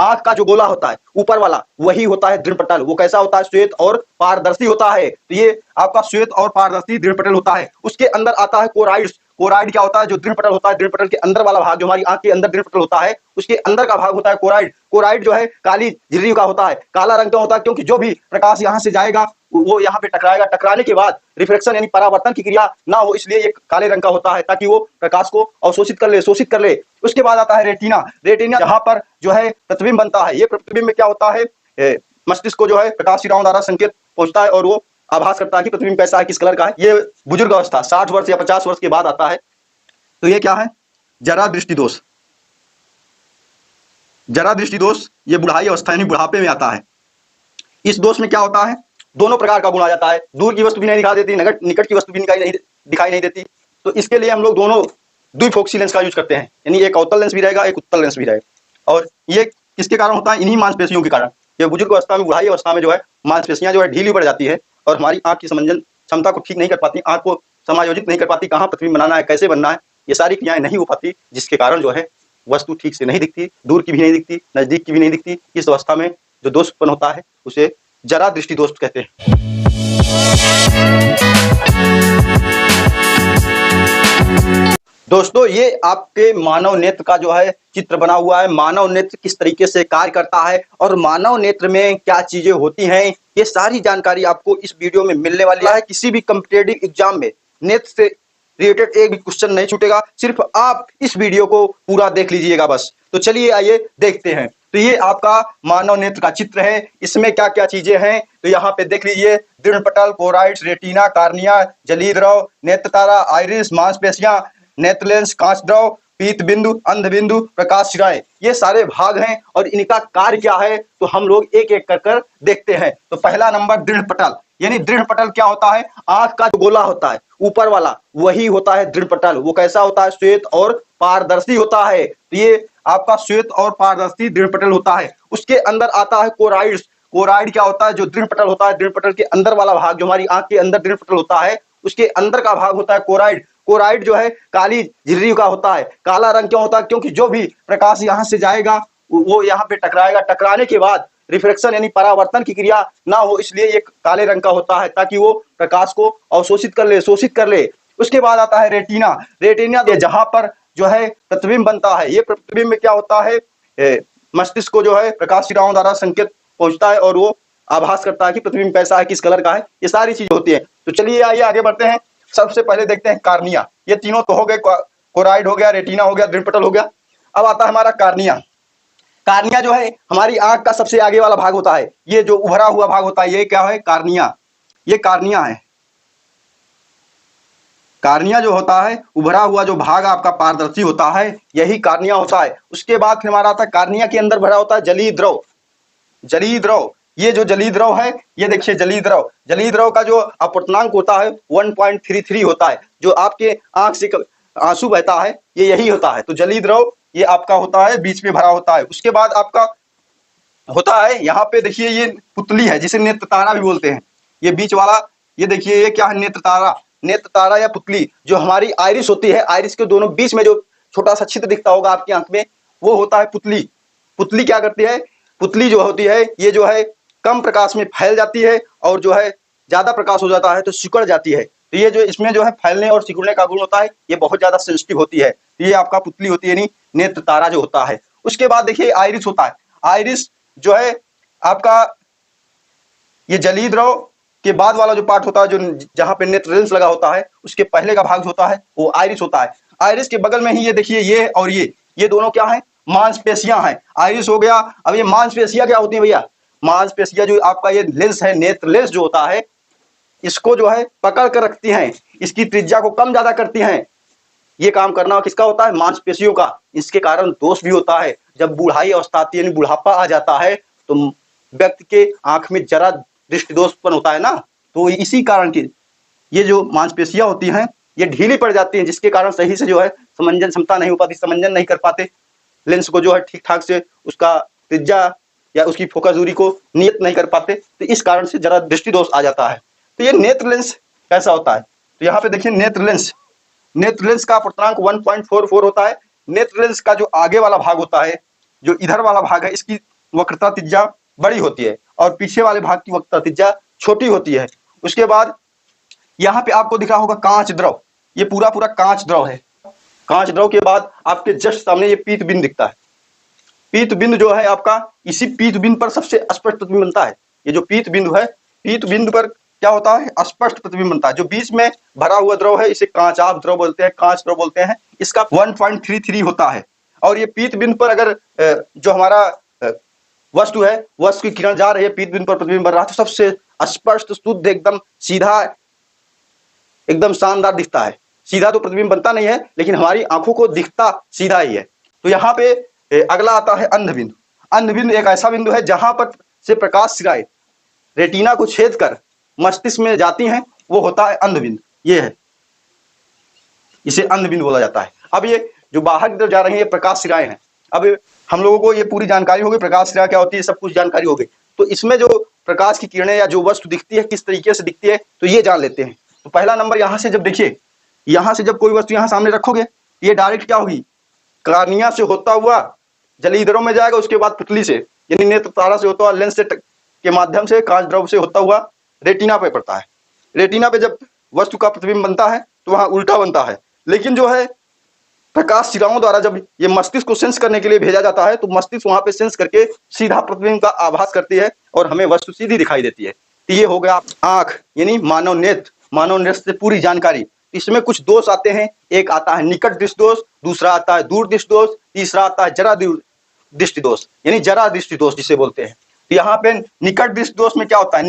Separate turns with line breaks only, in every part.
आंख का जो गोला होता है ऊपर वाला वही होता है दृढ़ पटल। वो कैसा होता है? श्वेत और पारदर्शी होता है। तो ये आपका श्वेत और पारदर्शी दृढ़ पटल होता है। उसके अंदर आता है कोराइड्स। कोराइड क्या होता है? जो दृढ़ पटल होता है, दृढ़ पटल के अंदर वाला भाग जो हमारी आंख के अंदर दृढ़ पटल होता है उसके अंदर का भाग होता है कोराइड। कोराइड जो है काली झिर्री का होता है। काला रंग का होता है क्योंकि जो भी प्रकाश यहाँ से जाएगा वो यहाँ पे टकराएगा। टकराने के बाद रिफ्लेक्शन यानी परावर्तन की क्रिया ना हो, इसलिए ये काले रंग का होता है ताकि वो प्रकाश को अवशोषित कर ले, शोषित कर ले। उसके बाद आता है रेटिना। रेटिना जहाँ पर जो है प्रतिबिंब बनता है। ये प्रतिबिंब में क्या होता है? मस्तिष्क को जो है प्रकाश किरणों द्वारा संकेत पहुंचता है और वो आभास करता है कि प्रतिबिंब कैसा है, किस कलर का है। ये बुजुर्ग अवस्था 60 वर्ष या 50 वर्ष के बाद आता है। तो ये क्या है? जरा दृष्टि दोष। जरा दृष्टि दोष ये बुढ़ाई अवस्था यानी बुढ़ापे में आता है। इस दोष में क्या होता है? दोनों प्रकार का गुण आ जाता है। दूर की वस्तु भी नहीं दिखा देती, निकट की वस्तु भी दिखाई नहीं देती। तो इसके लिए हम लोग दोनों द्विफोक्सी लेंस का यूज करते हैं, यानी एक अवतल लेंस भी रहेगा, एक उत्तल लेंस भी रहेगा। और ये किसके कारण होता है? इन्हीं मांसपेशियों के कारण। ये बुजुर्ग अवस्था में, बुढ़ाई अवस्था में जो है मांसपेशियां जो है ढीली पड़ जाती है और हमारी आंख की समंजन क्षमता को ठीक नहीं कर पाती, आंख को समायोजित नहीं कर पाती, कहाँ प्रतिबिंब बनाना है, कैसे बनना है, ये सारी क्रियाएं नहीं हो पाती, जिसके कारण जो है वस्तु ठीक से नहीं दिखती, दूर की भी नहीं दिखती, नजदीक की भी नहीं दिखती। इस अवस्था में जो दोष उत्पन्न होता है उसे जरा दृष्टि दोष कहते हैं। दोस्तों, ये आपके मानव नेत्र का जो है चित्र बना हुआ है। मानव नेत्र किस तरीके से कार्य करता है और मानव नेत्र में क्या चीजें होती हैं, ये सारी जानकारी आपको इस वीडियो में मिलने वाली है। किसी भी कॉम्पिटिटिव एग्जाम में नेत्र से रिलेटेड एक भी क्वेश्चन नहीं छूटेगा, सिर्फ आप इस वीडियो को पूरा देख लीजिएगा बस। तो चलिए आइए देखते हैं। तो ये आपका मानव नेत्र का चित्र है। इसमें क्या क्या चीजें हैं तो यहाँ पे देख लीजिए। दृढ़ पटल, कोराइड्स, रेटिना, कार्निया, जलीय द्रव, नेत्र तारा, आइरिस, मांसपेशियां, नेत्र लेंस, कांच द्रव, पीत बिंदु, अंध बिंदु, प्रकाश शिराएं, ये सारे भाग हैं और इनका कार्य क्या है तो हम लोग एक एक कर देखते हैं। तो पहला नंबर दृढ़ पटल, यानी दृढ़ पटल क्या होता है? आंख का जो गोला होता है ऊपर वाला वही होता है दृढ़ पटल। वो कैसा होता है? श्वेत और पारदर्शी होता है। तो ये आपका श्वेत और पारदर्शी दृढ़ पटल होता है। उसके अंदर आता है कोराइड्स। कोराइड क्या होता है? जो दृढ़ पटल होता है, दृढ़ पटल के अंदर वाला भाग जो हमारी आंख के अंदर दृढ़ पटल होता है उसके अंदर का भाग होता है कोराइड। कोराइड जो है काली झिर्री का होता है। काला रंग क्यों होता है? क्योंकि जो भी प्रकाश यहाँ से जाएगा वो यहाँ पे टकराएगा। टकराने के बाद रिफ्लेक्शन यानी परावर्तन की क्रिया ना हो, इसलिए ये काले रंग का होता है ताकि वो प्रकाश को अवशोषित कर ले, शोषित कर ले। उसके बाद आता है रेटिना। रेटिना जहां पर जो है प्रतिबिंब बनता है। ये प्रतिबिंब में क्या होता है? मस्तिष्क को जो है प्रकाश किरणों द्वारा संकेत पहुंचता है और वो आभास करता है कि प्रतिबिंब कैसा है, किस कलर का है। ये सारी चीजें होती है। तो चलिए आइए आगे बढ़ते हैं। सबसे पहले देखते हैं कार्निया। ये तीनों तो हो गए, कोराइड हो गया, रेटिना हो गया, दृढ़ पटल हो गया। अब आता है हमारा कार्निया। कार्निया जो है हमारी आंख का सबसे आगे वाला भाग होता है। ये जो उभरा हुआ भाग होता है ये क्या है? कार्निया। ये कार्निया है। कार्निया जो होता है उभरा हुआ जो भाग आपका पारदर्शी होता है यही कार्निया होता है। उसके बाद फिर हमारा आता है कार्निया के अंदर भरा होता है जलीय द्रव। जलीय द्रव, ये जो जलीय द्रव है ये देखिए जलीय द्रव। जलीय द्रव का जो अपवर्तनांक होता है 1.33 होता है। जो आपके आंख से आंसू बहता है ये यही होता है। तो जलीय द्रव ये आपका होता है, बीच में भरा होता है। उसके बाद आपका होता है यहाँ पे देखिए ये पुतली है जिसे नेत्र तारा भी बोलते हैं। ये बीच वाला ये देखिए ये क्या है? नेत्र तारा। नेत्र तारा या पुतली जो हमारी आइरिस होती है, आइरिस के दोनों बीच में जो छोटा सा छिद्र दिखता होगा आपकी आंख में वो होता है पुतली। पुतली क्या करती है? पुतली जो होती है ये जो है कम प्रकाश में फैल जाती है और जो है ज्यादा प्रकाश हो जाता है तो सिकुड़ जाती है। तो ये जो इसमें जो है फैलने और सिकुड़ने का गुण होता है ये बहुत ज्यादा सेंसिटिव होती है। ये आपका पुतली होती है, यानी नेत्र तारा जो होता है। उसके बाद देखिए आइरिस होता है। आइरिस जो है आपका ये जलीय द्रव के बाद वाला जो पार्ट होता है, जो जहां पे नेत्र लेंस लगा होता है उसके पहले का भाग होता है वो आइरिस होता है। आइरिस के बगल में ही ये देखिए ये और ये दोनों क्या है? मांसपेशियां हैं। आइरिस हो गया। अब ये मांसपेशियां क्या होती है भैया? मांसपेशियां जो आपका ये लेंस है, नेत्र लेंस जो होता है इसको जो है पकड़ कर रखती हैं, इसकी त्रिज्या को कम ज्यादा करती हैं। ये काम करना किसका होता है? मांसपेशियों का। इसके कारण दोष भी होता है। जब बुढ़ाई अवस्था आती है यानी बुढ़ापा आ जाता है तो व्यक्ति के आंख में जरा दृष्टि दोष उत्पन्न होता है ना, तो इसी कारण की ये जो मांसपेशियां होती हैं ये ढीली पड़ जाती हैं, जिसके कारण सही से जो है समंजन क्षमता नहीं हो पाती, समंजन नहीं कर पाते लेंस को, जो है ठीक ठाक से उसका त्रिज्या या उसकी फोकस दूरी को नियत नहीं कर पाते। तो इस कारण से जरा दृष्टि दोष आ जाता है। तो ये नेत्र लेंस कैसा होता है? तो यहाँ पे देखिए नेत्र लेंस। नेत्र लेंस का अपवर्तनांक 1.44 होता है। नेत्र लेंस का जो आगे वाला भाग होता है, जो इधर वाला भाग है, इसकी वक्रता त्रिज्या बड़ी होती है और पीछे वाले भाग की वक्रता त्रिज्या छोटी होती है। उसके बाद यहाँ पे आपको दिख रहा होगा कांच द्रव, ये पूरा पूरा कांच द्रव है। कांच द्रव के बाद आपके जस्ट सामने ये पीत बिंदु दिखता है। पीत बिंदु जो है आपका, इसी पीत बिंदु पर सबसे स्पष्ट प्रतिबिंब बनता है। ये जो पीत बिंदु है, पीत बिंदु पर क्या होता है, स्पष्ट प्रतिबिंब बनता है। जो बीच में भरा हुआ द्रव है इसे कांचाभ द्रव बोलते हैं, कांच द्रव बोलते हैं। इसका 1.33 होता है। और ये पीत बिंदु पर अगर जो हमारा वस्तु है, वस्तु की किरण जा रही है, पीत बिंदु पर प्रतिबिंब बन रहा है, तो सबसे स्पष्ट, शुद्ध, एकदम सीधा, एकदम शानदार दिखता है। सीधा तो प्रतिबिंब बनता नहीं है, लेकिन हमारी आंखों को दिखता सीधा ही है। तो यहाँ पे अगला आता है अंध बिंदु। अंध बिंदु एक ऐसा बिंदु है जहां पर से प्रकाश सिराएं रेटिना को छेद कर मस्तिष्क में जाती हैं, वो होता है अंध बिंदु। ये है, इसे अंध बिंदु बोला जाता है। अब ये जो बाहर की तरफ जा रही है, ये प्रकाश सिराएं हैं। अब हम लोगों को ये पूरी जानकारी हो गई, प्रकाश सिरा क्या होती है, सब कुछ जानकारी हो गई। तो इसमें जो प्रकाश की किरणें या जो वस्तु दिखती है, किस तरीके से दिखती है, तो ये जान लेते हैं। तो पहला नंबर, यहाँ से जब देखिए, यहाँ से जब कोई वस्तु यहाँ सामने रखोगे, ये डायरेक्ट क्या होगी, कार्निया से होता हुआ जलीधरों में जाएगा, उसके बाद पुतली से यानी नेत्र तारा से होता हुआ लेंस से के माध्यम से कांच द्रव से होता हुआ रेटिना पे पड़ता है। रेटिना पे जब वस्तु का प्रतिबिंब बनता है तो वहां उल्टा बनता है। लेकिन जो है प्रकाश सिराओं द्वारा जब ये मस्तिष्क को सेंस करने के लिए भेजा जाता है, तो मस्तिष्क वहां पे सेंस करके सीधा प्रतिबिंब का आभास करती है और हमें वस्तु सीधी दिखाई देती है। तो ये हो गया आंख यानी मानव नेत्र, मानव नेत्र से पूरी जानकारी। इसमें कुछ दोष आते हैं, एक आता है निकट दृष्टि दोष, दूसरा आता है दूर दृष्टि दोष, तीसरा आता है जरा दृष्टि दोष यानी जरा दृष्टि दोष जिसे बोलते हैं। तो यहाँ पे निकट दृष्टि दोष में क्या होता है,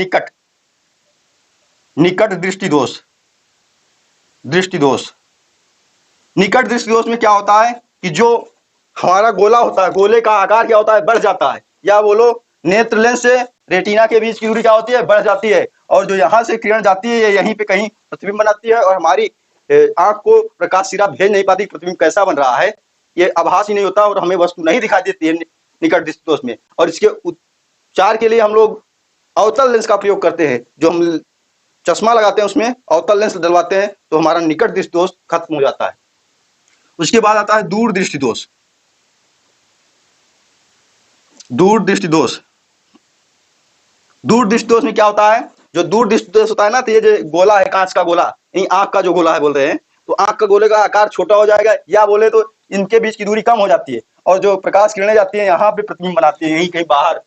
निकट दृष्टि दोष, निकट दृष्टि दोष में क्या होता है कि जो हमारा गोला होता है, गोले का आकार क्या होता है, बढ़ जाता है, या बोलो नेत्र लेंस से रेटिना के बीच की दूरी क्या होती है, बढ़ जाती है। और जो यहाँ से किरण जाती है, ये यहीं पे कहीं प्रतिबिंब बनाती है और हमारी आंख को प्रकाश सिरा भेज नहीं पाती, प्रतिबिंब कैसा बन रहा है ये आभास ही नहीं होता और हमें वस्तु नहीं दिखाई देती है निकट दृष्टि दोष में। और इसके उपचार के लिए हम लोग अवतल लेंस का प्रयोग करते हैं। जो हम चश्मा लगाते हैं उसमें अवतल लेंस डलवाते हैं, तो हमारा निकट दृष्टि दोष खत्म हो जाता है। उसके बाद आता है दूर दृष्टि दोष। दूर दृष्टि दोष में क्या होता है, जो दूर दृष्टि दोष होता है ना, तो ये जो गोला है, कांच का गोला, यानी आंख का जो गोला है बोल रहे हैं, तो आंख का गोले का आकार छोटा हो जाएगा, या बोले तो इनके बीच की दूरी कम हो जाती है और जो प्रकाश किरणें जाती है यहाँ पे प्रतिबिंब बनाती है यहीं कहीं बाहर,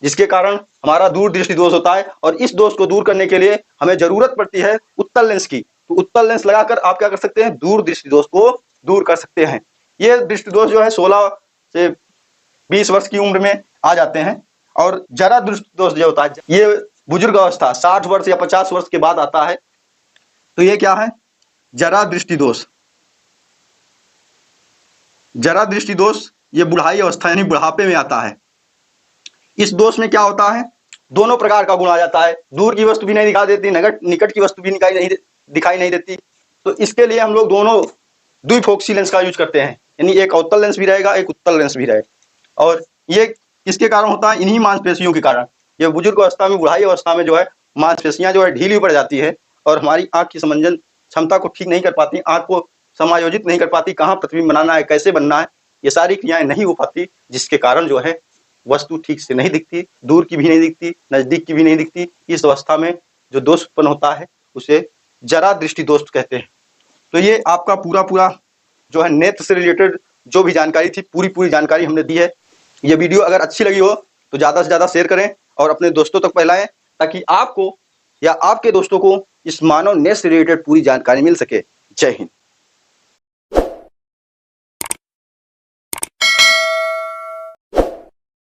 जिसके कारण हमारा दूर दृष्टि दोष होता है। और इस दोष को दूर करने के लिए हमें जरूरत पड़ती है उत्तल लेंस की। तो उत्तल लेंस लगाकर आप क्या कर सकते हैं, दूर दृष्टि दोष को दूर कर सकते हैं। ये दृष्टि दोष जो है 16 से 20 वर्ष की उम्र में आ जाते हैं। और जरा दृष्टि दोष जो होता है, ये बुजुर्ग अवस्था 60 वर्ष या 50 वर्ष के बाद आता है। तो ये क्या है, जरा दृष्टि दोष। जरा दृष्टि दोष ये बुढ़ाई अवस्था यानी बुढ़ापे में आता है। इस दोष में क्या होता है, दोनों प्रकार का गुण आ जाता है, दूर की वस्तु भी नहीं दिखाई देती, निकट की वस्तु भी दिखाई नहीं देती। तो इसके लिए हम लोग दोनों द्विफोक्सी लेंस का यूज करते हैं, यानी एक अवतल लेंस भी रहेगा, एक उत्तल लेंस भी रहेगा। और ये किसके कारण होता है, इन्हीं मांसपेशियों के कारण। ये बुजुर्ग अवस्था में, बुढ़ाई अवस्था में जो है मांसपेशियां जो है ढीली पड़ जाती है और हमारी आंख की समंजन क्षमता को ठीक नहीं कर पाती, आंख को समायोजित नहीं कर पाती, कहाँ प्रतिबिंब बनाना है, कैसे बनना है, ये सारी क्रियाएं नहीं हो पाती, जिसके कारण जो है वस्तु ठीक से नहीं दिखती, दूर की भी नहीं दिखती, नजदीक की भी नहीं दिखती। इस अवस्था में जो दोष उत्पन्न होता है उसे जरा दृष्टि दोष कहते हैं। तो ये आपका पूरा जो है नेत्र से रिलेटेड जो भी जानकारी थी, पूरी जानकारी हमने दी है। ये वीडियो अगर अच्छी लगी हो तो ज़्यादा से ज़्यादा शेयर करें और अपने दोस्तों तक फैलाएं, ताकि आपको या आपके दोस्तों को इस मानव नेत्र से रिलेटेड पूरी जानकारी मिल सके। जय हिंद।